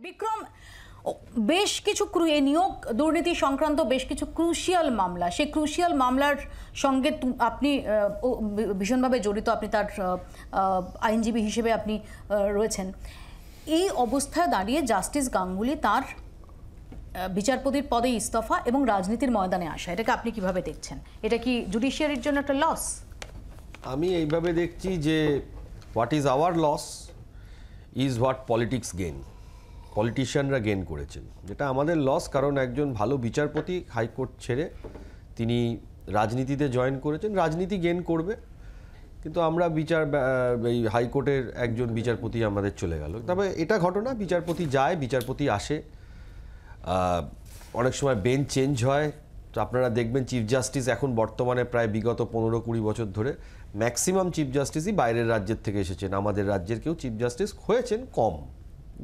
বিক্রম, বেশ কিছু নিয়োগ দুর্নীতি সংক্রান্ত বেশ কিছু ক্রুশিয়াল মামলা, সেই ক্রুশিয়াল মামলার সঙ্গে আপনি ভীষণভাবে জড়িত, আপনি তার আইনজীবী হিসেবে আপনি রয়েছেন। এই অবস্থায় দাঁড়িয়ে জাস্টিস গাঙ্গুলি তার বিচারপতির পদে ইস্তফা এবং রাজনীতির ময়দানে আসা, এটাকে আপনি কিভাবে দেখছেন? এটা কি জুডিশিয়ারির জন্য একটা লস? আমি এইভাবে দেখছি যে what is our loss is what politics gain, পলিটিশিয়ানরা গেন করেছেন, যেটা আমাদের লস। কারণ একজন ভালো বিচারপতি হাইকোর্ট ছেড়ে তিনি রাজনীতিতে জয়েন করেছেন, রাজনীতি গেন করবে, কিন্তু আমরা এই হাইকোর্টের একজন বিচারপতি আমাদের চলে গেল। তবে এটা ঘটনা, বিচারপতি যায়, বিচারপতি আসে, অনেক সময় বেঞ্চ চেঞ্জ হয়। তো আপনারা দেখবেন চিফ জাস্টিস এখন বর্তমানে প্রায় বিগত 15-20 বছর ধরে ম্যাক্সিমাম চিফ জাস্টিসই বাইরের রাজ্যের থেকে এসেছেন। আমাদের রাজ্যের কেউ চিফ জাস্টিস হয়েছেন কম,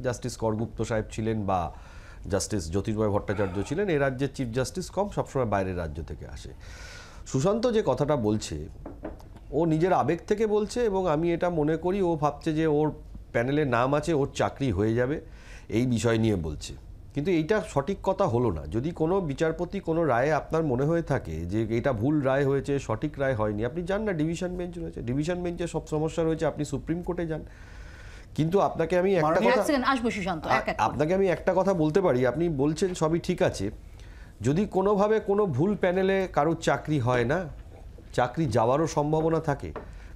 জাস্টিস করগুপ্ত সাহেব ছিলেন বা জাস্টিস জ্যোতির্ময় ভট্টাচার্য ছিলেন, এই রাজ্যের চিফ জাস্টিস কম, সবসময় বাইরের রাজ্য থেকে আসে। সুশান্ত যে কথাটা বলছে ও নিজের আবেগ থেকে বলছে, এবং আমি এটা মনে করি ও ভাবছে যে ওর প্যানেলে নাম আছে, ওর চাকরি হয়ে যাবে, এই বিষয় নিয়ে বলছে। কিন্তু এইটা সঠিক কথা হলো না। যদি কোনো বিচারপতি কোনো রায়ে আপনার মনে হয়ে থাকে যে এটা ভুল রায় হয়েছে, সঠিক রায় হয়নি, আপনি যান না, ডিভিশন বেঞ্চ রয়েছে, ডিভিশন বেঞ্চে সব সমস্যা রয়েছে, আপনি সুপ্রিম কোর্টে যান। কিন্তু আপনাকে আমি একটা কথা বলতে পারি, আপনি বলছেন সবই ঠিক আছে, যদি কোনোভাবে কোনো ভুল প্যানেলে কারোর চাকরি হয় না, চাকরি যাওয়ারও সম্ভাবনা থাকে।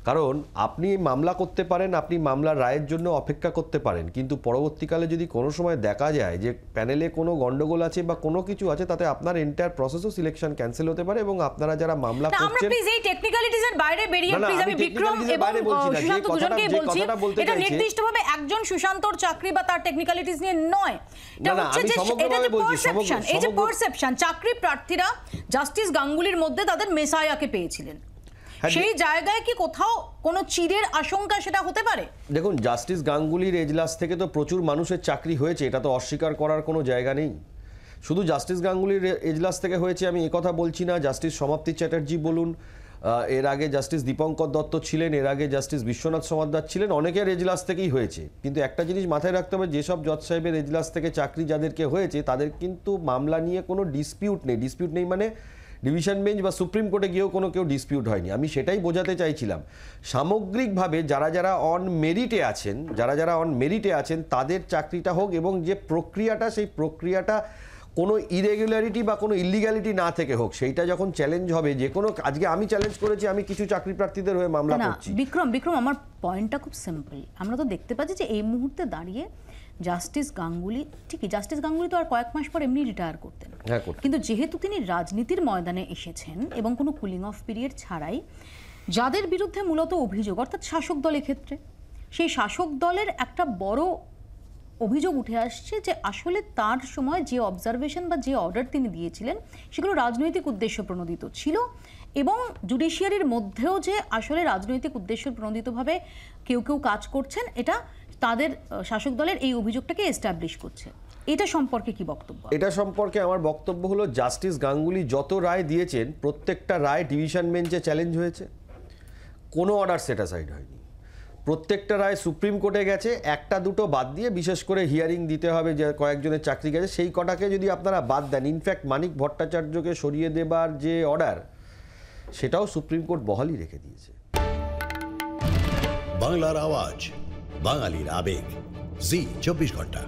কারণ আপনি মামলা করতে পারেন, আপনি মামলার রায়ের জন্য অপেক্ষা করতে পারেন, কিন্তু পরবর্তীকালে যদি কোনো সময় দেখা যায় যে প্যানেলে কোনো গন্ডগোল আছে বা কোনো কিছু আছে, তাতে আপনার এন্টায়ার প্রসেসও সিলেকশন ক্যান্সেল হতে পারে। এবং আপনারা যারা মামলা করছেন, আমরা প্লিজ এই টেকনিক্যালিটিজের বাইরে বেরিয়ে প্লিজ, আমি বিক্রম এবং সুশান্ত দুজনকেই বলছি, এটা নির্দিষ্টভাবে একজন সুশান্তর চাকরি বা তার টেকনিক্যালিটিস নিয়ে নয়, এটা হচ্ছে যে এটা যে পারসেপশন, এই যে পারসেপশন, চাকরি প্রার্থীরা জাস্টিস গাঙ্গুলির মধ্যে তাদের মেসায়াকে পেয়েছিলেন, সেই জায়গায় কি কোথাও কোনো চিরের আশঙ্কা সেটা হতে পারে? দেখুন, জাস্টিস গাঙ্গুলির এজলাস থেকে তো প্রচুর মানুষের চাকরি হয়েছে, এটা তো অস্বীকার করার কোনো জায়গা নেই। শুধু জাস্টিস গাঙ্গুলির এজলাস থেকে হয়েছে আমি এই কথা বলছি না, জাস্টিস সমাপ্তি চ্যাটার্জি বলুন, এর আগে জাস্টিস দীপঙ্কর দত্ত ছিলেন, এর আগে জাস্টিস বিশ্বনাথ সমাদ্দার ছিলেন, অনেকের এজলাস থেকেই হয়েছে। কিন্তু একটা জিনিস মাথায় রাখতে হবে, যেসব জজ সাহেবের এজলাস থেকে চাকরি যাদেরকে হয়েছে তাদের কিন্তু মামলা নিয়ে কোনো ডিসপিউট নেই। ডিসপিউট নেই মানে ডিভিশন বেঞ্চ বা সুপ্রিম কোর্টে গিয়েও কেউ ডিসপিউট হয়নি। আমি সেটাই বোঝাতে চাইছিলাম। সামগ্রিকভাবে যারা অন মেরিটে আছেন তাদের চাকরিটা হোক, এবং যে প্রক্রিয়াটা, সেই প্রক্রিয়াটা কোনো ইরেগুলারিটি বা কোনো ইলিগ্যালিটি না থেকে হোক, সেইটা যখন চ্যালেঞ্জ হবে, যে কোনো, আজকে আমি চ্যালেঞ্জ করেছি, আমি কিছু চাকরি প্রার্থীদের হয়ে মামলা করছি। বিক্রম, আমার পয়েন্টটা খুব সিম্পল। আমরা তো দেখতে পাচ্ছি যে এই মুহূর্তে দাঁড়িয়ে জাস্টিস গাঙ্গুলি, ঠিকই জাস্টিস গাঙ্গুলি তো আর কয়েক মাস পর এমনি রিটায়ার করতেন, কিন্তু যেহেতু তিনি রাজনীতির ময়দানে এসেছেন এবং কোনো কুলিং অফ পিরিয়ড ছাড়াই, যাদের বিরুদ্ধে মূলত অভিযোগ, অর্থাৎ শাসক দলের ক্ষেত্রে, সেই শাসক দলের একটা বড় অভিযোগ উঠে আসছে যে আসলে তার সময় যে অবজারভেশন বা যে অর্ডার তিনি দিয়েছিলেন সেগুলো রাজনৈতিক উদ্দেশ্য প্রণোদিত ছিল, এবং জুডিশিয়ারির মধ্যেও যে আসলে রাজনৈতিক উদ্দেশ্য প্রণোদিতভাবে কেউ কাজ করছেন, এটা তাদের শাসক দলের এই অভিযোগটাকে এস্টাবলিশ করছে। এটা সম্পর্কে কি বক্তব্য? এটা সম্পর্কে আমার বক্তব্য হলো, জাস্টিস গাঙ্গুলি যত রায় দিয়েছেন প্রত্যেকটা রায় ডিভিশন বেঞ্চে চ্যালেঞ্জ হয়েছে, কোনো অর্ডার সেট অ্যাসাইড হয়নি। প্রত্যেকটা রায় সুপ্রিম কোর্টে গেছে, একটা দুটো বাদ দিয়ে, বিশেষ করে হিয়ারিং দিতে হবে যে কয়েকজনের চাকরি গেছে, সেই কটাকে যদি আপনারা বাদ দেন, ইনফ্যাক্ট মানিক ভট্টাচার্যকে সরিয়ে দেবার যে অর্ডার, সেটাও সুপ্রিম কোর্ট বহালই রেখে দিয়েছে। বাংলার আওয়াজ, বাঙালির আবেগ, জি 24 ঘন্টা।